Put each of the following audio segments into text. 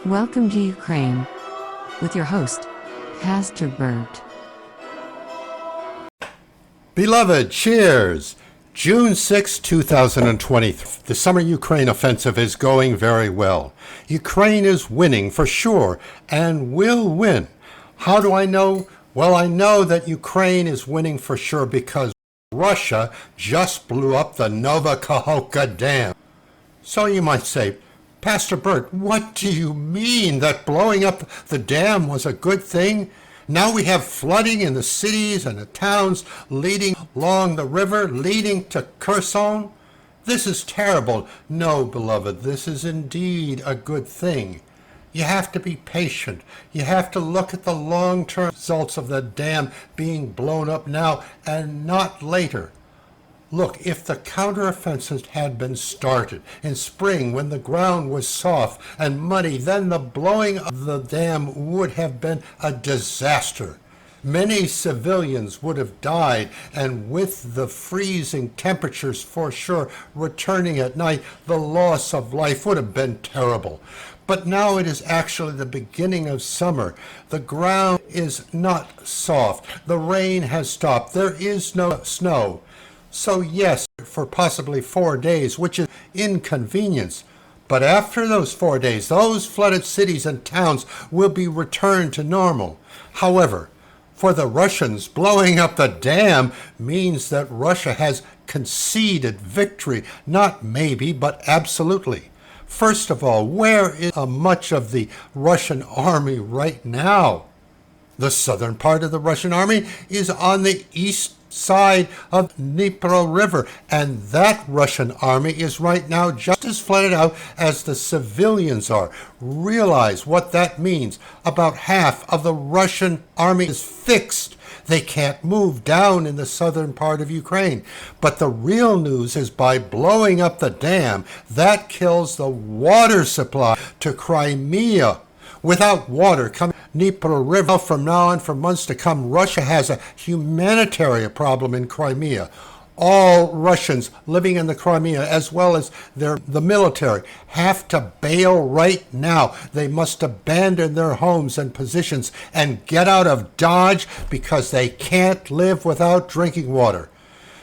Welcome to Ukraine with your host, Pastor Burt. Beloved, cheers! June 6, 2020. The summer Ukraine offensive is going very well. Ukraine is winning for sure and will win. How do I know? Well, I know that Ukraine is winning for sure because Russia just blew up the Nova Kakhovka dam. So you might say, Pastor Burt, what do you mean that blowing up the dam was a good thing? Now we have flooding in the cities and the towns leading along the river, leading to Kherson. This is terrible. No, beloved, this is indeed a good thing. You have to be patient. You have to look at the long-term results of the dam being blown up now and not later. Look, if the counteroffensive had been started in spring when the ground was soft and muddy, then the blowing of the dam would have been a disaster. Many civilians would have died, and with the freezing temperatures for sure returning at night, the loss of life would have been terrible. But now it is actually the beginning of summer. The ground is not soft. The rain has stopped. There is no snow. So yes, for possibly 4 days, which is inconvenience. But after those 4 days, those flooded cities and towns will be returned to normal. However, for the Russians, blowing up the dam means that Russia has conceded victory, not maybe, but absolutely. First of all, where is much of the Russian army right now? The southern part of the Russian army is on the east side of Dnipro River, and that Russian army is right now just as flooded out as the civilians are. Realize what that means. About half of the Russian army is fixed. They can't move down in the southern part of Ukraine. But the real news is by blowing up the dam, that kills the water supply to Crimea. Without water coming Dnipro River from now on for months to come, Russia has a humanitarian problem in Crimea. All Russians living in the Crimea, as well as the military, have to bail right now. They must abandon their homes and positions and get out of Dodge because they can't live without drinking water.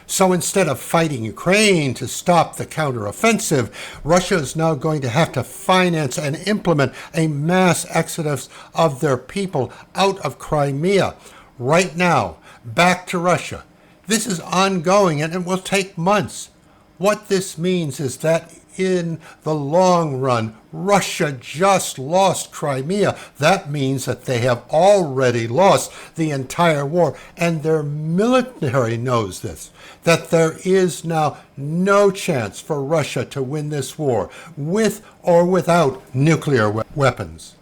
So instead of fighting Ukraine to stop the counteroffensive, Russia is now going to have to finance and implement a mass exodus of their people out of Crimea. Right now, back to Russia. This is ongoing and it will take months. What this means is that in the long run, Russia just lost Crimea. That means that they have already lost the entire war, and their military knows this, that there is now no chance for Russia to win this war, with or without nuclear weapons.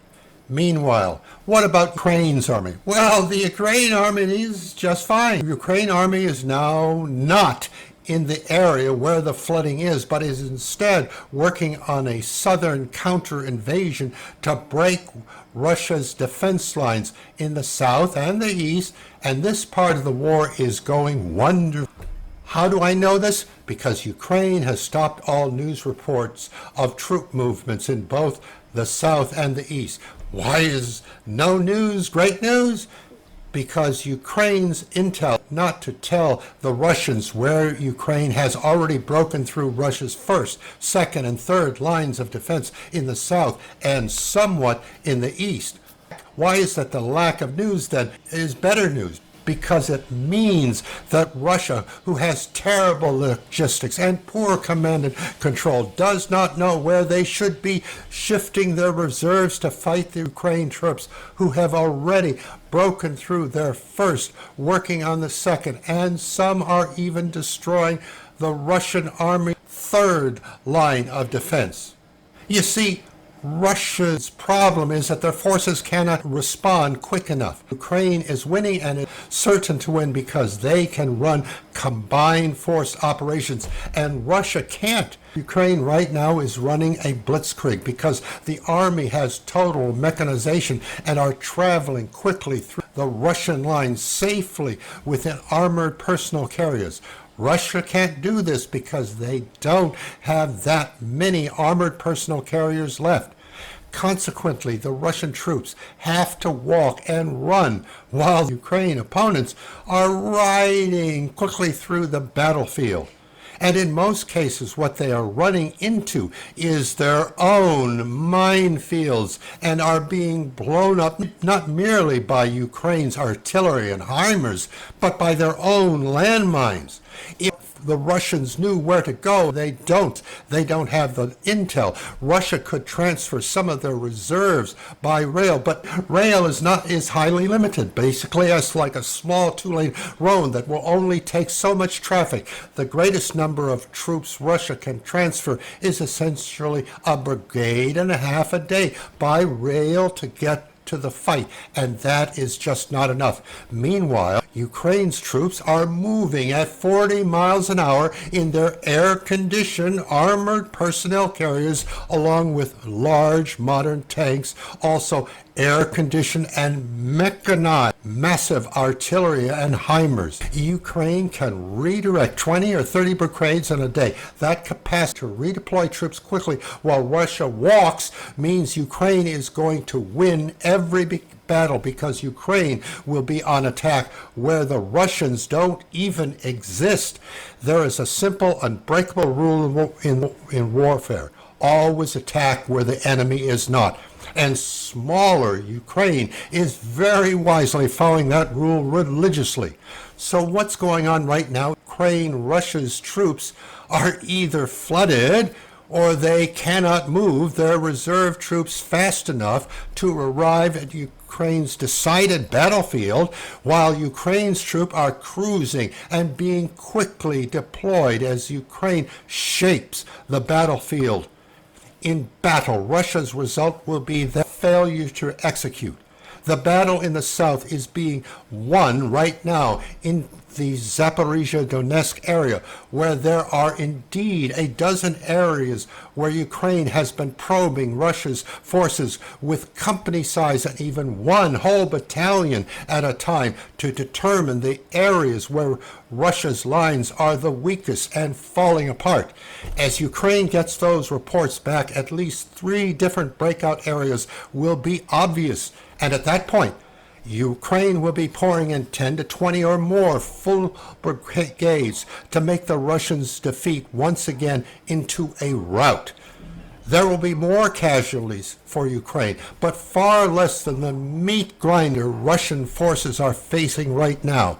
Meanwhile, what about Ukraine's army? Well, the Ukraine army is just fine. The Ukraine army is now not in the area where the flooding is, but is instead working on a southern counter-invasion to break Russia's defense lines in the south and the east, and this part of the war is going wonderfully. How do I know this? Because Ukraine has stopped all news reports of troop movements in both the south and the east. Why is no news great news? Because Ukraine's intel not to tell the Russians where Ukraine has already broken through Russia's first, second, and third lines of defense in the south and somewhat in the east. Why is that the lack of news then is better news? Because it means that Russia, who has terrible logistics and poor command and control, does not know where they should be shifting their reserves to fight the Ukraine troops, who have already broken through their first, working on the second, and some are even destroying the Russian army's third line of defense. You see, Russia's problem is that their forces cannot respond quick enough. Ukraine is winning and is certain to win because they can run combined force operations, and Russia can't. Ukraine right now is running a blitzkrieg because the army has total mechanization and are traveling quickly through the Russian lines safely within armored personal carriers. Russia can't do this because they don't have that many armored personnel carriers left. Consequently, the Russian troops have to walk and run while Ukraine opponents are riding quickly through the battlefield. And in most cases, what they are running into is their own minefields and are being blown up not merely by Ukraine's artillery and HIMARS, but by their own landmines. If the Russians knew where to go, they don't. They don't have the intel. Russia could transfer some of their reserves by rail, but rail is highly limited. Basically, it's like a small two-lane road that will only take so much traffic. The greatest number of troops Russia can transfer is essentially a brigade and a half a day by rail to get to the fight, and that is just not enough. Meanwhile, Ukraine's troops are moving at 40 miles an hour in their air-conditioned armored personnel carriers along with large modern tanks, also air-conditioned and mechanized massive artillery and HIMARS. Ukraine can redirect 20 or 30 brigades in a day. That capacity to redeploy troops quickly while Russia walks means Ukraine is going to win every battle because Ukraine will be on attack where the Russians don't even exist. There is a simple, unbreakable rule in warfare. Always attack where the enemy is not. And smaller Ukraine is very wisely following that rule religiously. So what's going on right now? Ukraine, Russia's troops are either flooded or they cannot move their reserve troops fast enough to arrive at Ukraine's decided battlefield, while Ukraine's troops are cruising and being quickly deployed as Ukraine shapes the battlefield. In battle, Russia's result will be the failure to execute. The battle in the south is being won right now in the Zaporizhia Donetsk area, where there are indeed a dozen areas where Ukraine has been probing Russia's forces with company size and even one whole battalion at a time to determine the areas where Russia's lines are the weakest and falling apart. As Ukraine gets those reports back, at least 3 different breakout areas will be obvious, and at that point, Ukraine will be pouring in 10 to 20 or more full brigades to make the Russians' defeat once again into a rout. There will be more casualties for Ukraine, but far less than the meat grinder Russian forces are facing right now.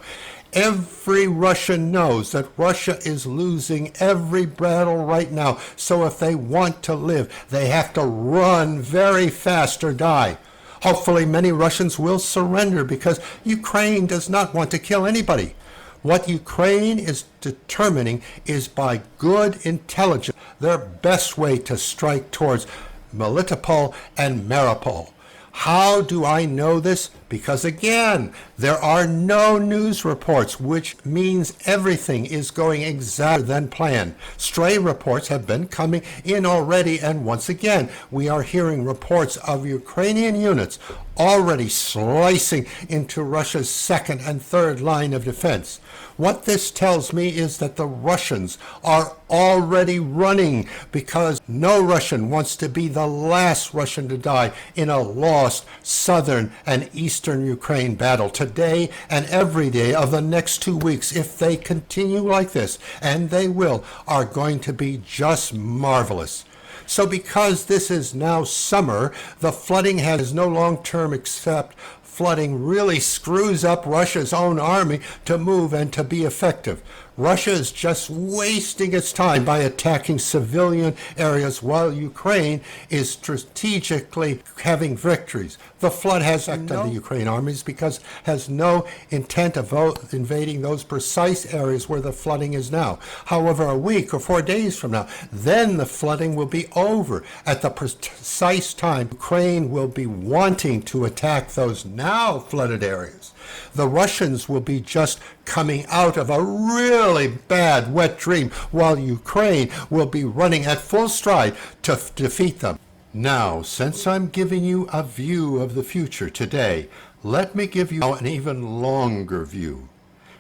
Every Russian knows that Russia is losing every battle right now, so if they want to live, they have to run very fast or die. Hopefully many Russians will surrender because Ukraine does not want to kill anybody. What Ukraine is determining is by good intelligence their best way to strike towards Melitopol and Mariupol. How do I know this? Because again, there are no news reports, which means everything is going exactly than planned. Stray reports have been coming in already, and once again, we are hearing reports of Ukrainian units already slicing into Russia's second and third line of defense. What this tells me is that the Russians are already running because no Russian wants to be the last Russian to die in a lost southern and eastern Ukraine battle today and every day of the next 2 weeks. If they continue like this, and they will, are going to be just marvelous. So because this is now summer, the flooding has no long-term except flooding really screws up Russia's own army to move and to be effective. Russia is just wasting its time by attacking civilian areas while Ukraine is strategically having victories. The flood has affected the Ukraine armies because it has no intent of invading those precise areas where the flooding is now. However, a week or 4 days from now, then the flooding will be over. At the precise time, Ukraine will be wanting to attack those now flooded areas. The Russians will be just coming out of a really bad wet dream, while Ukraine will be running at full stride to defeat them. Now, since I'm giving you a view of the future today, let me give you an even longer view.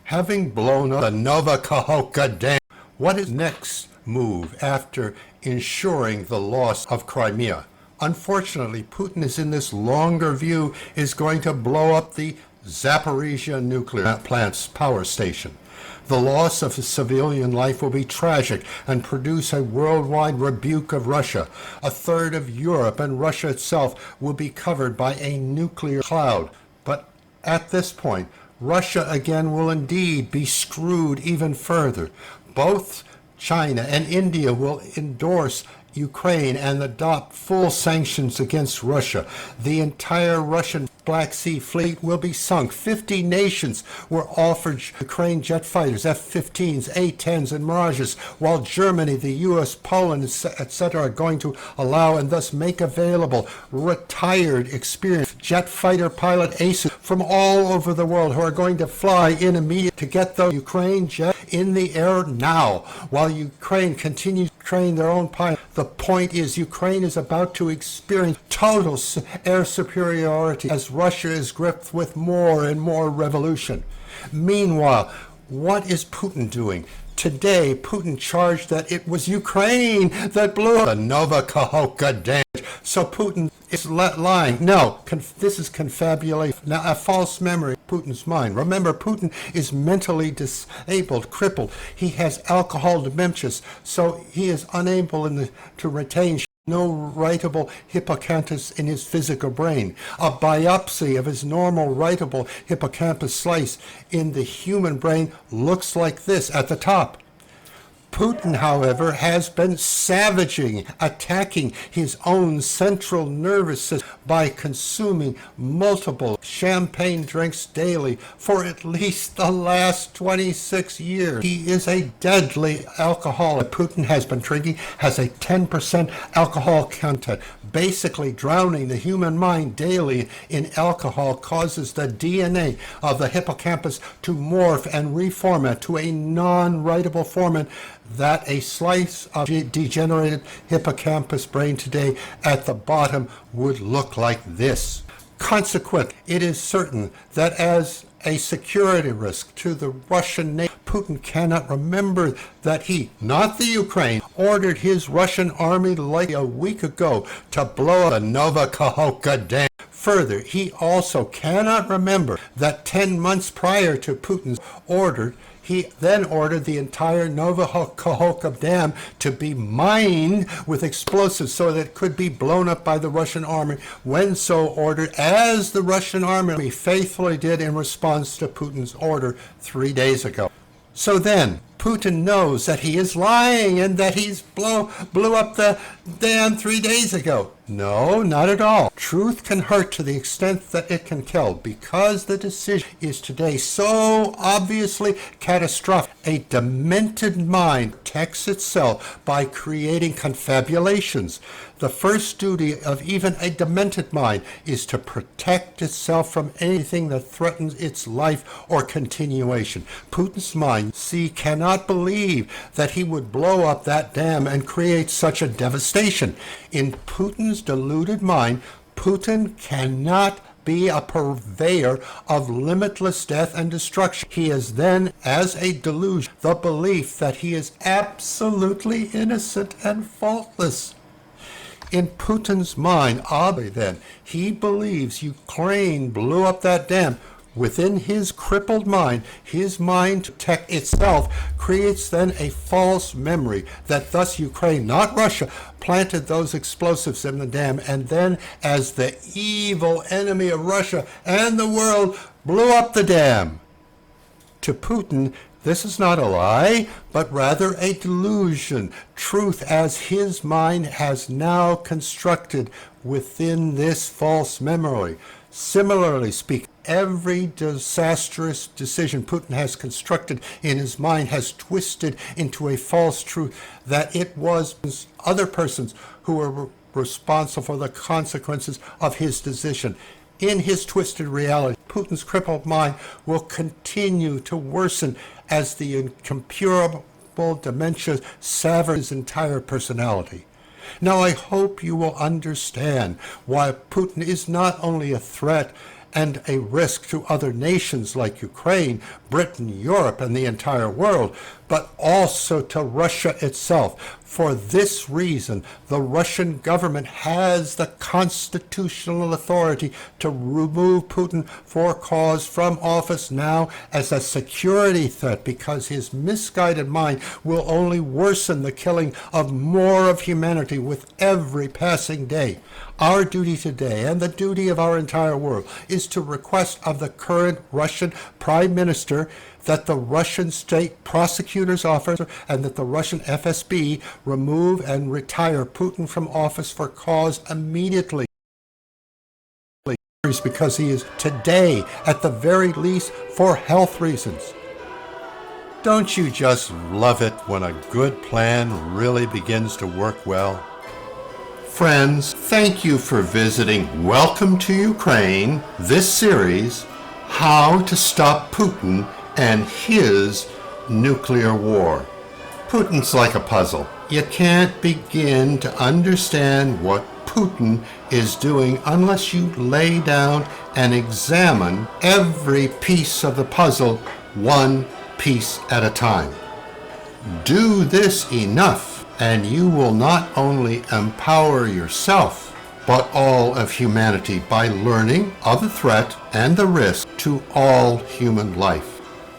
Having blown up the Nova Kakhovka dam, what is next move after ensuring the loss of Crimea? Unfortunately, Putin is in this longer view, is going to blow up the Zaporizhia nuclear plant's power station. The loss of civilian life will be tragic and produce a worldwide rebuke of Russia. A third of Europe and Russia itself will be covered by a nuclear cloud. But at this point, Russia again will indeed be screwed even further. Both China and India will endorse Ukraine and adopt full sanctions against Russia. The entire Russian Black Sea Fleet will be sunk. 50 nations were offered Ukraine jet fighters, F-15s, A-10s, and Mirages, while Germany, the U.S., Poland, etc. are going to allow and thus make available retired, experienced jet fighter pilot aces from all over the world who are going to fly in immediately to get the Ukraine jet in the air now, while Ukraine continues to train their own pilots. The point is, Ukraine is about to experience total air superiority as Russia is gripped with more and more revolution. Meanwhile, what is Putin doing? Today, Putin charged that it was Ukraine that blew up the Nova Kakhovka dam. So Putin is lying. No, this is confabulation. Now, a false memory of Putin's mind. Remember, Putin is mentally disabled, crippled. He has alcohol dementia, so he is unable to retain no writable hippocampus in his physical brain. A biopsy of his normal writable hippocampus slice in the human brain looks like this at the top. Putin, however, has been savaging, attacking his own central nervous system by consuming multiple champagne drinks daily for at least the last 26 years. He is a deadly alcoholic. Putin has been drinking, has a 10% alcohol content. Basically, drowning the human mind daily in alcohol causes the DNA of the hippocampus to morph and reformat to a non-writable format that a slice of degenerated hippocampus brain today at the bottom would look like this. Consequently, it is certain that as a security risk to the Russian nation, Putin cannot remember that he, not the Ukraine, ordered his Russian army like a week ago to blow up the Nova Kakhovka dam. Further, he also cannot remember that 10 months prior to Putin's order, he then ordered the entire Nova Kakhovka dam to be mined with explosives so that it could be blown up by the Russian army when so ordered, as the Russian army faithfully did in response to Putin's order 3 days ago. So then, Putin knows that he is lying and that he's blew up the dam 3 days ago. No, not at all. Truth can hurt to the extent that it can kill, because the decision is today so obviously catastrophic. A demented mind protects itself by creating confabulations. The first duty of even a demented mind is to protect itself from anything that threatens its life or continuation. Putin's mind, cannot believe that he would blow up that dam and create such a devastation. In Putin's deluded mind, Putin cannot be a purveyor of limitless death and destruction. He is then, as a delusion, the belief that he is absolutely innocent and faultless. In Putin's mind, oddly then, he believes Ukraine blew up that dam. Within his crippled mind, his mind to protect itself creates then a false memory that thus Ukraine, not Russia, planted those explosives in the dam, and then as the evil enemy of Russia and the world blew up the dam. To Putin, this is not a lie, but rather a delusion, truth as his mind has now constructed within this false memory. Similarly speaking, every disastrous decision Putin has constructed in his mind has twisted into a false truth that it was other persons who were responsible for the consequences of his decision. In his twisted reality, Putin's crippled mind will continue to worsen as the incurable dementia severs his entire personality. Now, I hope you will understand why Putin is not only a threat and a risk to other nations like Ukraine, Britain, Europe, and the entire world, but also to Russia itself. For this reason, the Russian government has the constitutional authority to remove Putin for cause from office now as a security threat, because his misguided mind will only worsen the killing of more of humanity with every passing day. Our duty today, and the duty of our entire world, is to request of the current Russian Prime Minister that the Russian State Prosecutor's Office and that the Russian FSB remove and retire Putin from office for cause immediately, because he is today, at the very least, for health reasons. Don't you just love it when a good plan really begins to work well? Friends, thank you for visiting Welcome to Ukraine, this series, How to Stop Putin and His Nuclear War. Putin's like a puzzle. You can't begin to understand what Putin is doing unless you lay down and examine every piece of the puzzle, one piece at a time. Do this enough, and you will not only empower yourself, but all of humanity by learning of the threat and the risk to all human life.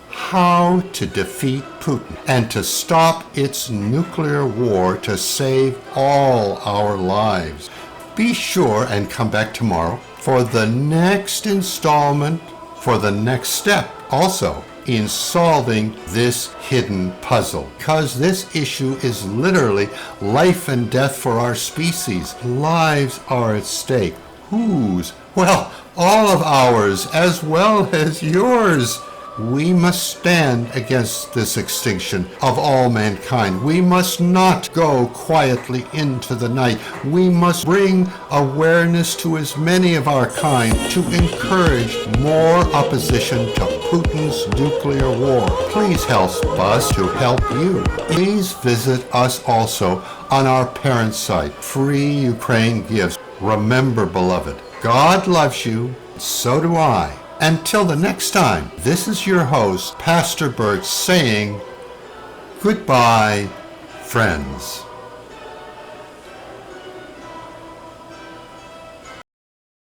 How to defeat Putin and to stop its nuclear war to save all our lives. Be sure and come back tomorrow for the next installment, for the next step also in solving this hidden puzzle, because this issue is literally life and death for our species. Lives are at stake. Whose? Well, all of ours as well as yours. We must stand against this extinction of all mankind. We must not go quietly into the night. We must bring awareness to as many of our kind to encourage more opposition to Putin's nuclear war. Please help us to help you. Please visit us also on our parent site, Free Ukraine Gives. Remember, beloved, God loves you, so do I. Until the next time, this is your host, Pastor Burt, saying goodbye, friends.